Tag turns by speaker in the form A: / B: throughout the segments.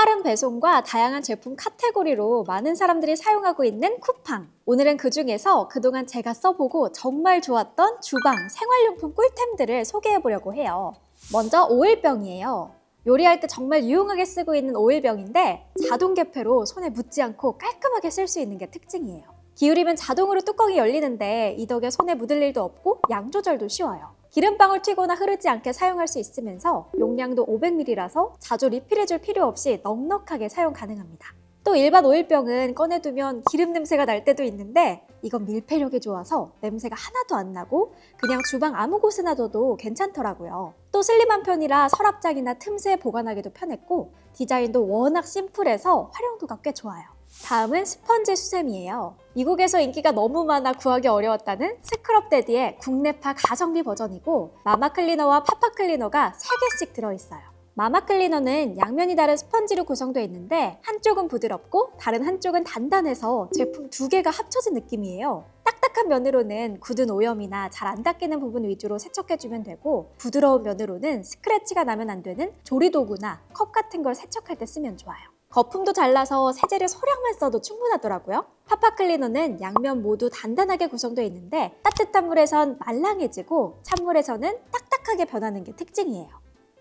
A: 빠른 배송과 다양한 제품 카테고리로 많은 사람들이 사용하고 있는 쿠팡. 오늘은 그 중에서 그동안 제가 써보고 정말 좋았던 주방, 생활용품 꿀템들을 소개해보려고 해요. 먼저 오일병이에요. 요리할 때 정말 유용하게 쓰고 있는 오일병인데 자동 개폐로 손에 묻지 않고 깔끔하게 쓸 수 있는 게 특징이에요. 기울이면 자동으로 뚜껑이 열리는데 이 덕에 손에 묻을 일도 없고 양 조절도 쉬워요. 기름방울 튀거나 흐르지 않게 사용할 수 있으면서 용량도 500ml라서 자주 리필해줄 필요 없이 넉넉하게 사용 가능합니다. 또 일반 오일병은 꺼내두면 기름 냄새가 날 때도 있는데 이건 밀폐력이 좋아서 냄새가 하나도 안 나고 그냥 주방 아무 곳에나 둬도 괜찮더라고요. 또 슬림한 편이라 서랍장이나 틈새에 보관하기도 편했고 디자인도 워낙 심플해서 활용도가 꽤 좋아요. 다음은 스펀지 수세미예요. 미국에서 인기가 너무 많아 구하기 어려웠다는 스크럽데디의 국내파 가성비 버전이고 마마 클리너와 파파 클리너가 3개씩 들어있어요. 마마 클리너는 양면이 다른 스펀지로 구성되어 있는데 한쪽은 부드럽고 다른 한쪽은 단단해서 제품 2개가 합쳐진 느낌이에요. 딱딱한 면으로는 굳은 오염이나 잘 안 닦이는 부분 위주로 세척해주면 되고 부드러운 면으로는 스크래치가 나면 안 되는 조리도구나 컵 같은 걸 세척할 때 쓰면 좋아요. 거품도 잘 나서 세제를 소량만 써도 충분하더라고요. 파파 클리너는 양면 모두 단단하게 구성되어 있는데 따뜻한 물에선 말랑해지고 찬물에서는 딱딱하게 변하는 게 특징이에요.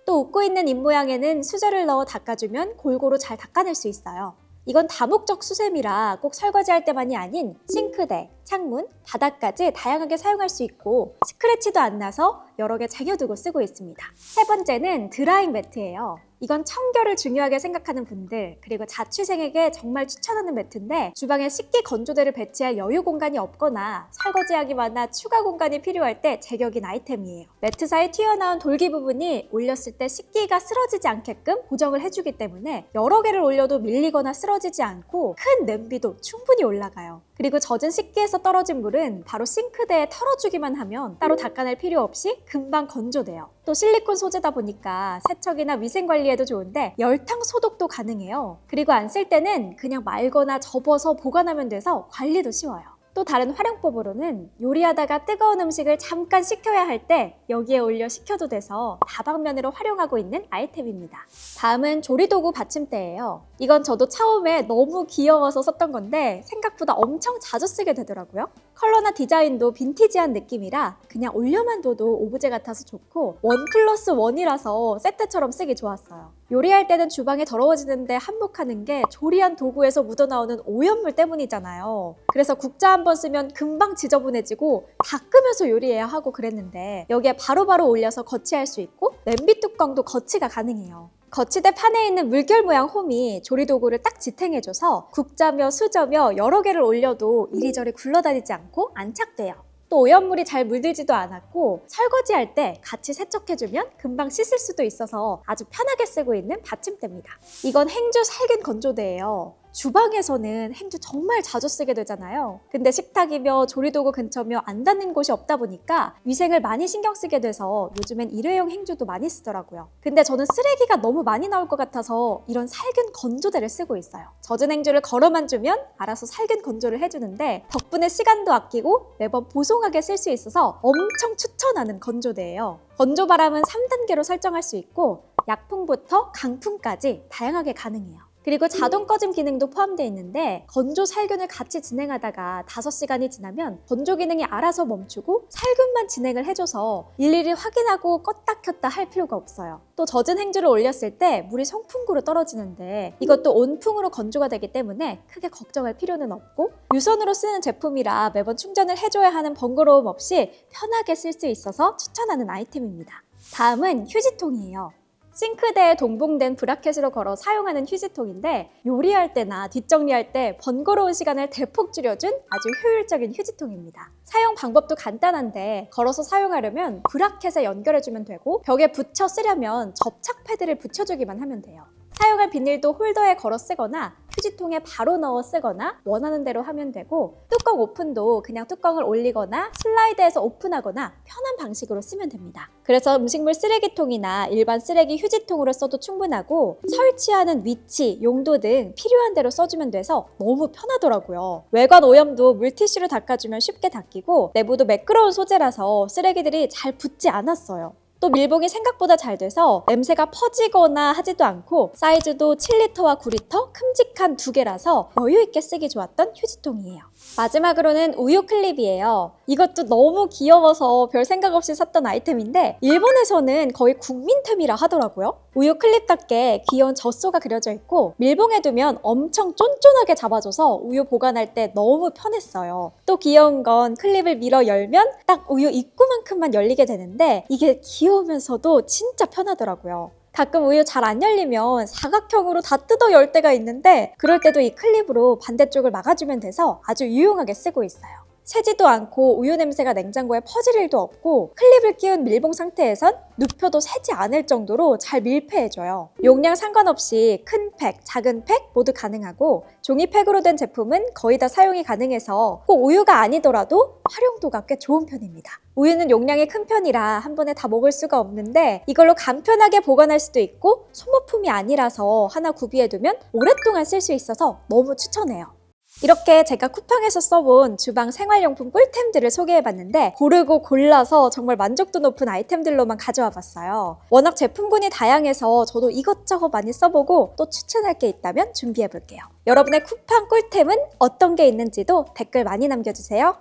A: 또 웃고 있는 입 모양에는 수저를 넣어 닦아주면 골고루 잘 닦아낼 수 있어요. 이건 다목적 수세미라 꼭 설거지할 때만이 아닌 싱크대, 창문, 바닥까지 다양하게 사용할 수 있고 스크래치도 안 나서 여러 개 쟁여두고 쓰고 있습니다. 세 번째는 드라잉 매트예요. 이건 청결을 중요하게 생각하는 분들 그리고 자취생에게 정말 추천하는 매트인데 주방에 식기 건조대를 배치할 여유 공간이 없거나 설거지하기 많아 추가 공간이 필요할 때 제격인 아이템이에요. 매트 사이 튀어나온 돌기 부분이 올렸을 때 식기가 쓰러지지 않게끔 고정을 해주기 때문에 여러 개를 올려도 밀리거나 쓰러지지 않고 큰 냄비도 충분히 올라가요. 그리고 젖은 식기에서 떨어진 물은 바로 싱크대에 털어주기만 하면 따로 닦아낼 필요 없이 금방 건조돼요. 또 실리콘 소재다 보니까 세척이나 위생관리에도 좋은데 열탕 소독도 가능해요. 그리고 안 쓸 때는 그냥 말거나 접어서 보관하면 돼서 관리도 쉬워요. 또 다른 활용법으로는 요리하다가 뜨거운 음식을 잠깐 식혀야 할 때 여기에 올려 식혀도 돼서 다방면으로 활용하고 있는 아이템입니다. 다음은 조리도구 받침대예요. 이건 저도 처음에 너무 귀여워서 썼던 건데 생각보다 엄청 자주 쓰게 되더라고요. 컬러나 디자인도 빈티지한 느낌이라 그냥 올려만 둬도 오브제 같아서 좋고 1+1이라서 세트처럼 쓰기 좋았어요. 요리할 때는 주방이 더러워지는데 한몫하는 게 조리한 도구에서 묻어나오는 오염물 때문이잖아요. 그래서 국자 한번 쓰면 금방 지저분해지고 닦으면서 요리해야 하고 그랬는데 여기에 바로바로 올려서 거치할 수 있고 냄비 뚜껑도 거치가 가능해요. 거치대 판에 있는 물결 모양 홈이 조리도구를 딱 지탱해줘서 국자며 수저며 여러 개를 올려도 이리저리 굴러다니지 않고 안착돼요. 또 오염물이 잘 물들지도 않았고 설거지할 때 같이 세척해주면 금방 씻을 수도 있어서 아주 편하게 쓰고 있는 받침대입니다. 이건 행주 살균 건조대예요. 주방에서는 행주 정말 자주 쓰게 되잖아요. 근데 식탁이며 조리도구 근처며 안 닿는 곳이 없다 보니까 위생을 많이 신경 쓰게 돼서 요즘엔 일회용 행주도 많이 쓰더라고요. 근데 저는 쓰레기가 너무 많이 나올 것 같아서 이런 살균 건조대를 쓰고 있어요. 젖은 행주를 걸어만 주면 알아서 살균 건조를 해주는데 덕분에 시간도 아끼고 매번 보송하게 쓸 수 있어서 엄청 추천하는 건조대예요. 건조 바람은 3단계로 설정할 수 있고 약풍부터 강풍까지 다양하게 가능해요. 그리고 자동 꺼짐 기능도 포함되어 있는데 건조 살균을 같이 진행하다가 5시간이 지나면 건조 기능이 알아서 멈추고 살균만 진행을 해줘서 일일이 확인하고 껐다 켰다 할 필요가 없어요. 또 젖은 행주를 올렸을 때 물이 송풍구로 떨어지는데 이것도 온풍으로 건조가 되기 때문에 크게 걱정할 필요는 없고 유선으로 쓰는 제품이라 매번 충전을 해줘야 하는 번거로움 없이 편하게 쓸 수 있어서 추천하는 아이템입니다. 다음은 휴지통이에요. 싱크대에 동봉된 브라켓으로 걸어 사용하는 휴지통인데 요리할 때나 뒷정리할 때 번거로운 시간을 대폭 줄여준 아주 효율적인 휴지통입니다. 사용 방법도 간단한데 걸어서 사용하려면 브라켓에 연결해주면 되고 벽에 붙여 쓰려면 접착 패드를 붙여주기만 하면 돼요. 사용할 비닐도 홀더에 걸어 쓰거나 휴지통에 바로 넣어 쓰거나 원하는 대로 하면 되고 뚜껑 오픈도 그냥 뚜껑을 올리거나 슬라이드해서 오픈하거나 편한 방식으로 쓰면 됩니다. 그래서 음식물 쓰레기통이나 일반 쓰레기 휴지통으로 써도 충분하고 설치하는 위치, 용도 등 필요한 대로 써주면 돼서 너무 편하더라고요. 외관 오염도 물티슈로 닦아주면 쉽게 닦이고 내부도 매끄러운 소재라서 쓰레기들이 잘 붙지 않았어요. 또 밀봉이 생각보다 잘 돼서 냄새가 퍼지거나 하지도 않고 사이즈도 7리터와 9리터 큼직한 두 개라서 여유있게 쓰기 좋았던 휴지통이에요. 마지막으로는 우유 클립이에요. 이것도 너무 귀여워서 별 생각 없이 샀던 아이템인데 일본에서는 거의 국민템이라 하더라고요. 우유 클립답게 귀여운 젖소가 그려져 있고 밀봉해 두면 엄청 쫀쫀하게 잡아줘서 우유 보관할 때 너무 편했어요. 또 귀여운 건 클립을 밀어 열면 딱 우유 입구만큼만 열리게 되는데 이게 귀여우면서도 진짜 편하더라고요. 가끔 우유 잘 안 열리면 사각형으로 다 뜯어 열 때가 있는데 그럴 때도 이 클립으로 반대쪽을 막아주면 돼서 아주 유용하게 쓰고 있어요. 새지도 않고 우유 냄새가 냉장고에 퍼질 일도 없고 클립을 끼운 밀봉 상태에선 눕혀도 새지 않을 정도로 잘 밀폐해줘요. 용량 상관없이 큰 팩, 작은 팩 모두 가능하고 종이팩으로 된 제품은 거의 다 사용이 가능해서 꼭 우유가 아니더라도 활용도가 꽤 좋은 편입니다. 우유는 용량이 큰 편이라 한 번에 다 먹을 수가 없는데 이걸로 간편하게 보관할 수도 있고 소모품이 아니라서 하나 구비해두면 오랫동안 쓸 수 있어서 너무 추천해요. 이렇게 제가 쿠팡에서 써본 주방 생활용품 꿀템들을 소개해봤는데 고르고 골라서 정말 만족도 높은 아이템들로만 가져와 봤어요. 워낙 제품군이 다양해서 저도 이것저것 많이 써보고 또 추천할 게 있다면 준비해볼게요. 여러분의 쿠팡 꿀템은 어떤 게 있는지도 댓글 많이 남겨주세요.